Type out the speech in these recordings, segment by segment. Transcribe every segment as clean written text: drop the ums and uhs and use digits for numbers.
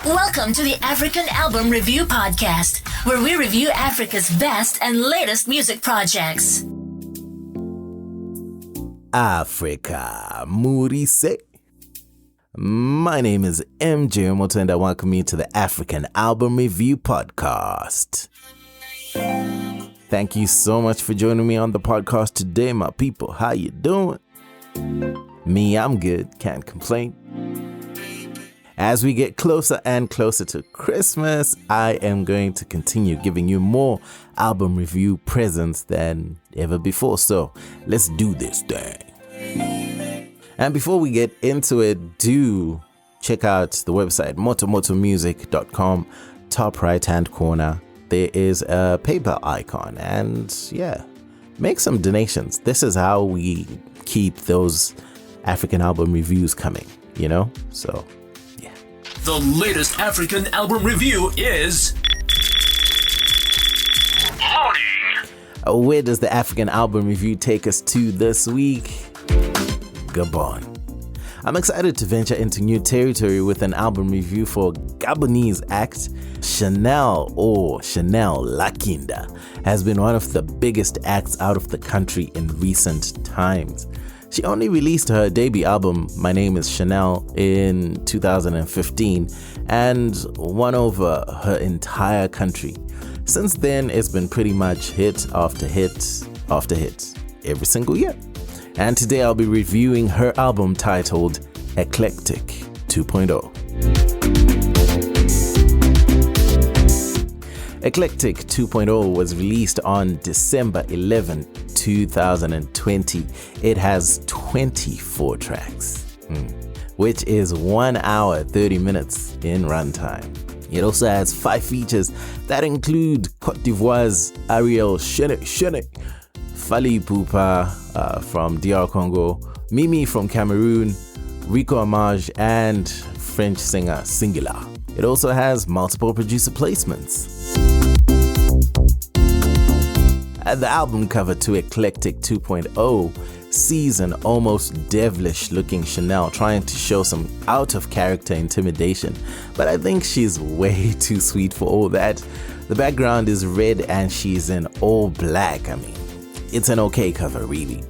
Welcome to the African Album Review Podcast, where we review Africa's best and latest music projects. Africa, Murise. My name is MJ Wemoto and I welcome you to the African Album Review Podcast. Thank you so much for joining me on the podcast today, my people. How you doing? Me, I'm good. Can't complain. As we get closer and closer to Christmas, I am going to continue giving you more album review presents than ever before. So let's do this thing. And before we get into it, do check out the website motomotomusic.com. Top right hand corner, there is a PayPal icon, and make some donations. This is how we keep those African album reviews coming, so the latest African album review is loading. Where does the African album review take us to this week? Gabon. I'm excited to venture into new territory with an album review for Gabonese act Shan'L La Kinda has been one of the biggest acts out of the country in recent times. She only released her debut album, My Name is Shan'L, in 2015 and won over her entire country. Since then, it's been pretty much hit after hit after hit every single year. And today I'll be reviewing her album titled Eklektik 2.0. Eklektik 2.0 was released on December 11, 2020. It has 24 tracks, which is 1 hour 30 minutes in runtime. It also has 5 features that include Côte d'Ivoire's Ariel Shene, Fally Ipupa from DR Congo, Mimi from Cameroon, Rico Amage, and French singer Shan'L La. It also has multiple producer placements. The album cover to Eklektik 2.0 sees an almost devilish looking Shan'L trying to show some out of character intimidation, but I think she's way too sweet for all that. The background is red and she's in all black. It's an okay cover, really.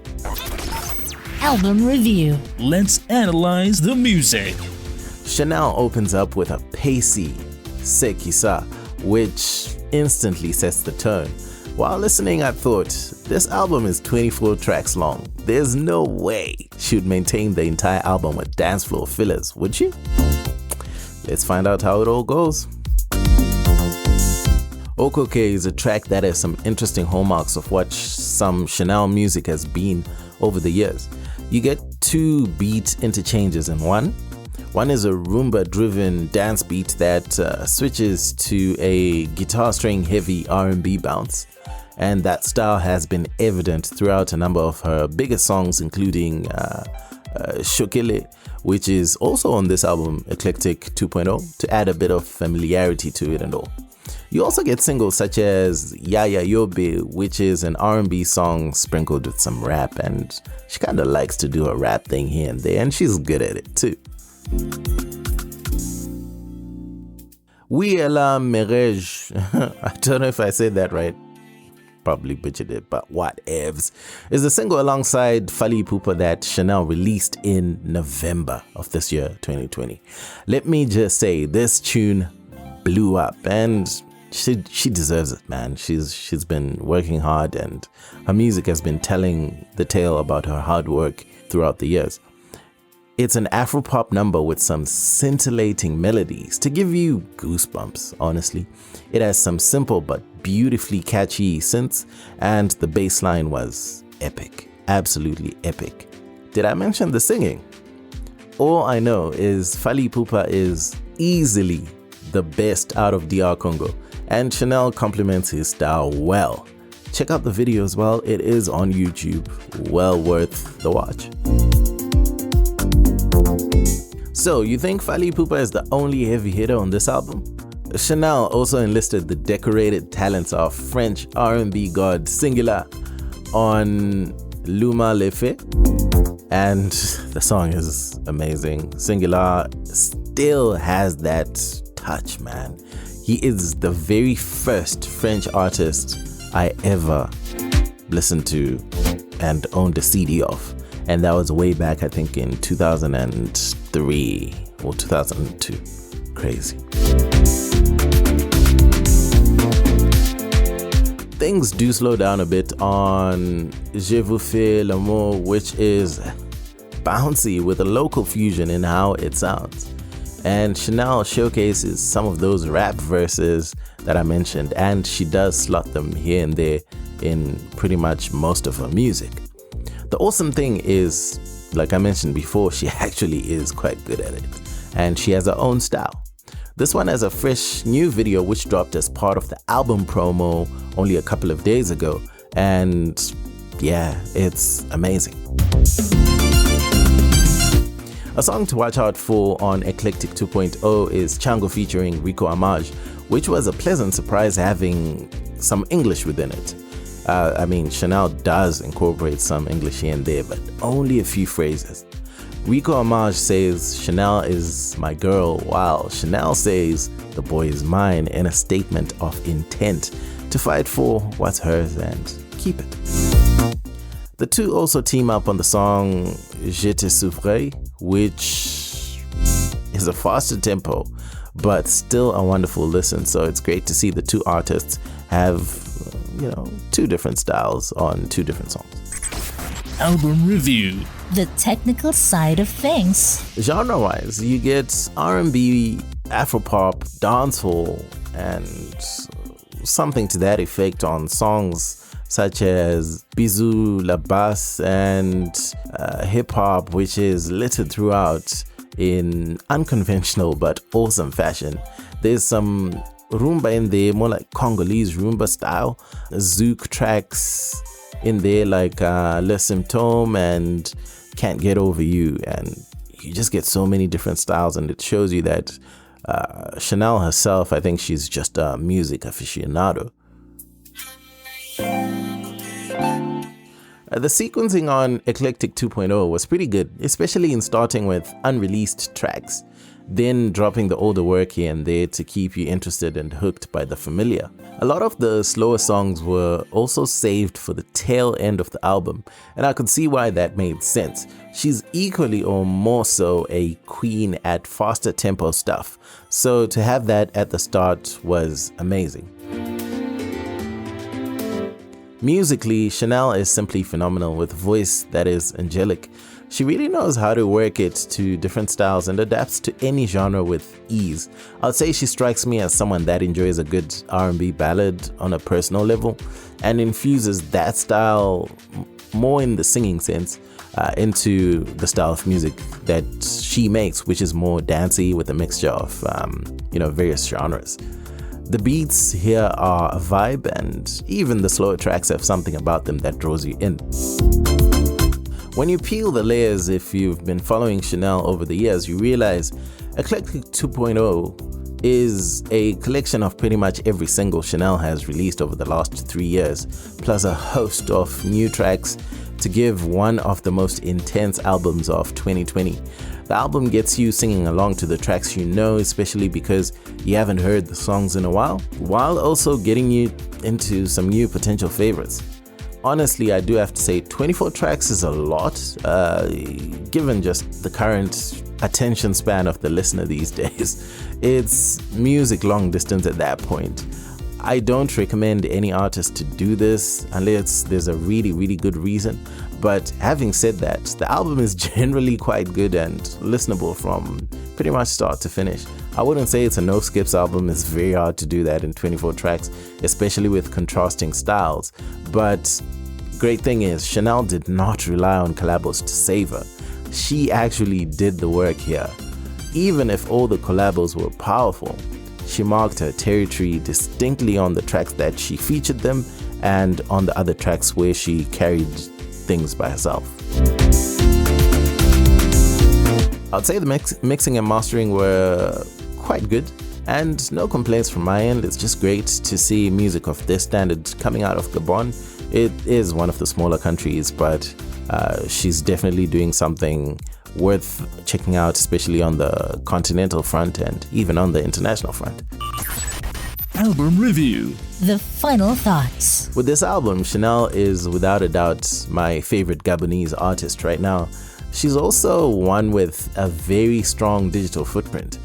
Album review. Let's analyze the music. Shan'L opens up with a pacey Sekisa, which instantly sets the tone. While listening, I thought, this album is 24 tracks long. There's no way she would maintain the entire album with dance floor fillers, would she? Let's find out how it all goes. Okoke is a track that has some interesting hallmarks of what some Shan'L music has been over the years. You get 2 beat interchanges in one. One is a rumba-driven dance beat that switches to a guitar string heavy R&B bounce. And that style has been evident throughout a number of her biggest songs, including Shokele, which is also on this album, Eklektik 2.0, to add a bit of familiarity to it and all. You also get singles such as Yaya Yobe, which is an R&B song sprinkled with some rap, and she kind of likes to do a rap thing here and there, and she's good at it too. We'Ela Merej, I don't know if I said that right, probably butchered it, but whatevs, is the single alongside Fally Ipupa that Shan'L released in November of this year, 2020. Let me just say, this tune blew up, and she deserves it, man. She's been working hard, and her music has been telling the tale about her hard work throughout the years. It's an Afropop number with some scintillating melodies to give you goosebumps, honestly. It has some simple but beautifully catchy synths, and the bass line was epic, absolutely epic. Did I mention the singing? All I know is Fally Ipupa is easily the best out of DR Congo, and Shan'L complements his style well. Check out the video as well, it is on YouTube, well worth the watch. So, you think Fally Ipupa is the only heavy hitter on this album? Shan'L also enlisted the decorated talents of French R&B god Shan'L La on Luma Lefe, and the song is amazing. Shan'L La still has that touch, man. He is the very first French artist I ever listened to and owned a CD of. And that was way back, I think, in 2003 or 2002. Crazy. Things do slow down a bit on Je vous fais l'amour, which is bouncy with a local fusion in how it sounds. And Shan'L showcases some of those rap verses that I mentioned, and she does slot them here and there in pretty much most of her music. The awesome thing is, like I mentioned before, she actually is quite good at it, and she has her own style. This one has a fresh new video which dropped as part of the album promo only a couple of days ago, and yeah, it's amazing. A song to watch out for on Eklektik 2.0 is Chango featuring Rico Amaj, which was a pleasant surprise having some English within it. Shan'L does incorporate some English here and there, but only a few phrases. Rico Amaj says Shan'L is my girl, while Shan'L says the boy is mine in a statement of intent to fight for what's hers and keep it. The two also team up on the song Je te souffrai, which is a faster tempo, but still a wonderful listen. So it's great to see the two artists have, two different styles on two different songs. Album review. The technical side of things. Genre-wise, you get R&B, Afropop, dancehall, and something to that effect on songs such as Bisou, La Basse, and hip-hop, which is littered throughout in unconventional but awesome fashion. There's some rumba in there, more like Congolese rumba style, zouk tracks in there like Le Symptôme and Can't Get Over You, and you just get so many different styles, and it shows you that Shan'L herself, I think she's just a music aficionado. The sequencing on Eklektik 2.0 was pretty good, especially in starting with unreleased tracks, then dropping the older work here and there to keep you interested and hooked by the familiar. A lot of the slower songs were also saved for the tail end of the album, and I could see why that made sense. She's equally or more so a queen at faster tempo stuff, so to have that at the start was amazing. Musically, Shan'L is simply phenomenal with a voice that is angelic. She really knows how to work it to different styles and adapts to any genre with ease. I'd say she strikes me as someone that enjoys a good R&B ballad on a personal level and infuses that style more in the singing sense into the style of music that she makes, which is more dancey with a mixture of various genres. The beats here are a vibe, and even the slower tracks have something about them that draws you in. When you peel the layers, if you've been following Shan'L over the years, you realize Eklektik 2.0 is a collection of pretty much every single Shan'L has released over the last 3 years, plus a host of new tracks to give one of the most intense albums of 2020. The album gets you singing along to the tracks you know, especially because you haven't heard the songs in a while also getting you into some new potential favorites. Honestly, I do have to say 24 tracks is a lot, given just the current attention span of the listener these days. It's music long distance at that point. I don't recommend any artist to do this unless there's a really, really good reason. But having said that, the album is generally quite good and listenable from pretty much start to finish. I wouldn't say it's a no-skips album. It's very hard to do that in 24 tracks, especially with contrasting styles. But great thing is, Shan'L did not rely on collabos to save her. She actually did the work here. Even if all the collabos were powerful, she marked her territory distinctly on the tracks that she featured them and on the other tracks where she carried things by herself. I'd say the mixing and mastering were quite good, and no complaints from my end. It's just great to see music of this standard coming out of Gabon. It is one of the smaller countries, but she's definitely doing something worth checking out, especially on the continental front and even on the international front. Album review. The final thoughts. With this album, Shan'L is without a doubt my favorite Gabonese artist right now. She's also one with a very strong digital footprint.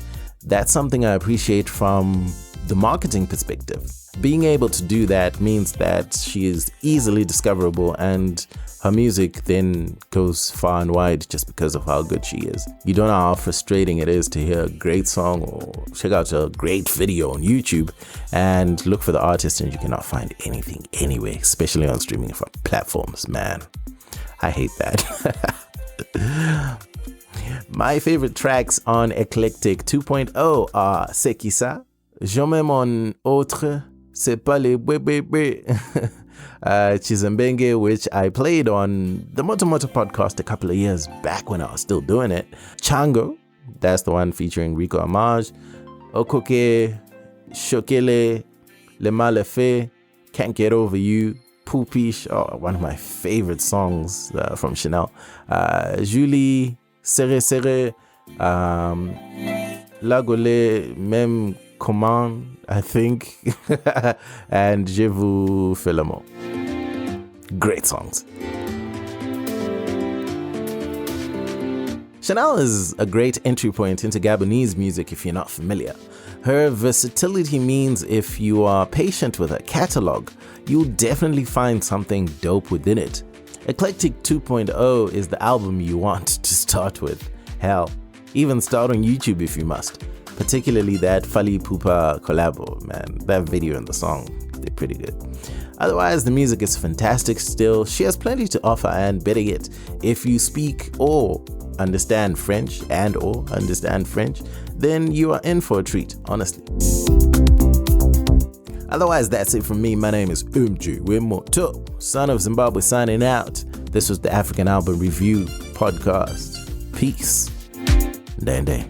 That's something I appreciate from the marketing perspective. Being able to do that means that she is easily discoverable, and her music then goes far and wide just because of how good she is. You don't know how frustrating it is to hear a great song or check out a great video on YouTube and look for the artist and you cannot find anything anyway, especially on streaming platforms. Man, I hate that. My favorite tracks on Eklektik 2.0 are Sekisa, Je mets mon autre, c'est pas les bébé. Chizembenge, which I played on the Wemoto podcast a couple of years back when I was still doing it. Chango, that's the one featuring Rico Amage. Okoke, Shokele, Le Malefe, Can't Get Over You, Poopish, one of my favorite songs from Shan'L. Julie, Serre Serre, Lagole, Même Comment, I think, and Je vous fais l'amour. Great songs. Shan'L is a great entry point into Gabonese music if you're not familiar. Her versatility means if you are patient with her catalog, you'll definitely find something dope within it. Eklektik 2.0 is the album you want to start with. Hell, even start on YouTube if you must. Particularly that Fally Ipupa collabo, man. That video and the song, they're pretty good. Otherwise, the music is fantastic still. She has plenty to offer, and better yet, if you speak or understand French, then you are in for a treat, honestly. Otherwise, that's it from me. My name is Wemoto, son of Zimbabwe, signing out. This was the African Album Review Podcast. Peace. Day.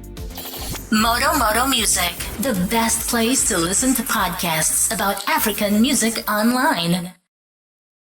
Moto Music, the best place to listen to podcasts about African music online.